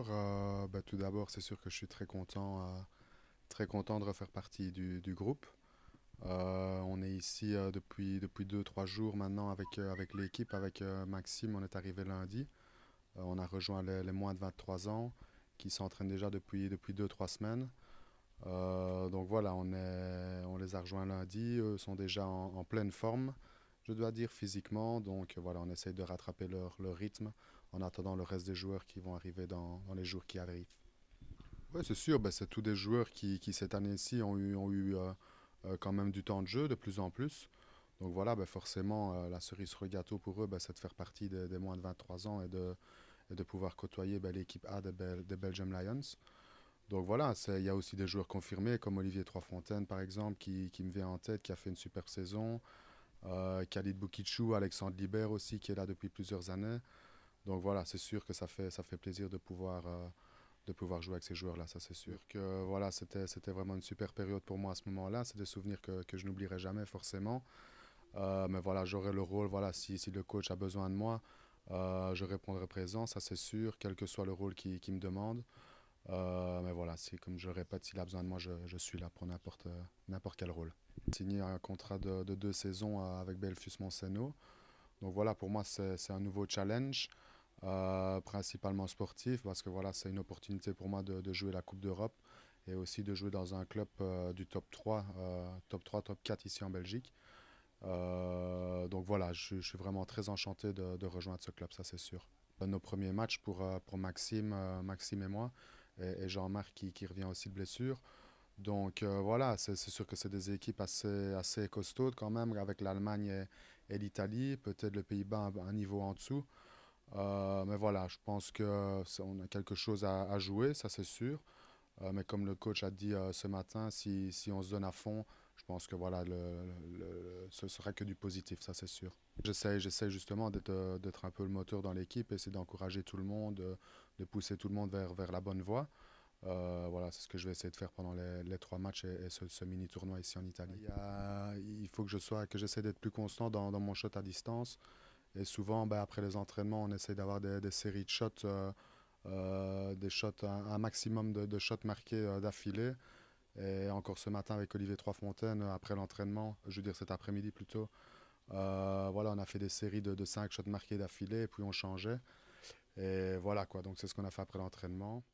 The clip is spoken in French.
Alors, tout d'abord, c'est sûr que je suis très content de refaire partie du groupe. On est ici depuis 2, 3 jours maintenant avec l'équipe, avec Maxime. On est arrivé lundi. On a rejoint les moins de 23 ans qui s'entraînent déjà depuis 2, 3 semaines. Donc voilà, on les a rejoints lundi. Eux sont déjà en pleine forme, je dois dire, physiquement. Donc voilà, on essaye de rattraper leur rythme en attendant le reste des joueurs qui vont arriver dans les jours qui arrivent. Oui, c'est sûr, c'est tous des joueurs qui cette année-ci ont eu quand même du temps de jeu de plus en plus. Donc voilà, forcément, la cerise sur le gâteau pour eux, c'est de faire partie des moins de 23 ans et de pouvoir côtoyer l'équipe A des Belgium Lions. Donc voilà, il y a aussi des joueurs confirmés comme Olivier Troisfontaine par exemple qui me vient en tête, qui a fait une super saison. Khalid Boukichou, Alexandre Libert aussi qui est là depuis plusieurs années. Donc voilà, c'est sûr que ça fait plaisir de pouvoir jouer avec ces joueurs-là, ça c'est sûr. Que voilà, c'était vraiment une super période pour moi à ce moment-là. C'est des souvenirs que je n'oublierai jamais forcément. Mais voilà, j'aurai le rôle, voilà, si le coach a besoin de moi, je répondrai présent, ça c'est sûr, quel que soit le rôle qu'il me demande. Mais voilà, comme je le répète, s'il a besoin de moi, je suis là pour n'importe quel rôle. J'ai signé un contrat de 2 saisons avec Belfius Montseno. Donc voilà, pour moi, c'est un nouveau challenge, principalement sportif, parce que voilà, c'est une opportunité pour moi de jouer la Coupe d'Europe et aussi de jouer dans un club du top 3, top 4 ici en Belgique. Donc voilà, je suis vraiment très enchanté de rejoindre ce club, ça c'est sûr. Nos premiers matchs pour Maxime et moi, et Jean-Marc qui revient aussi de blessure. Donc voilà, c'est sûr que c'est des équipes assez costaudes quand même, avec l'Allemagne et l'Italie, peut-être le Pays-Bas un niveau en dessous. Mais voilà, je pense qu'on a quelque chose à jouer, ça c'est sûr. Mais comme le coach a dit ce matin, si on se donne à fond, je pense que voilà, ce sera que du positif, ça c'est sûr. J'essaie justement d'être un peu le moteur dans l'équipe, essayer d'encourager tout le monde, de pousser tout le monde vers la bonne voie. Voilà, c'est ce que je vais essayer de faire pendant les 3 matchs et ce mini tournoi ici en Italie. Il faut que j'essaie d'être plus constant dans mon shot à distance. Et souvent, après les entraînements, on essaie d'avoir des séries de shots, des shots, un maximum de shots marqués d'affilée. Et encore ce matin avec Olivier Troisfontaine, après l'entraînement, je veux dire cet après-midi plutôt, voilà, on a fait des séries de 5 shots marqués d'affilée et puis on changeait. Et voilà quoi, donc c'est ce qu'on a fait après l'entraînement.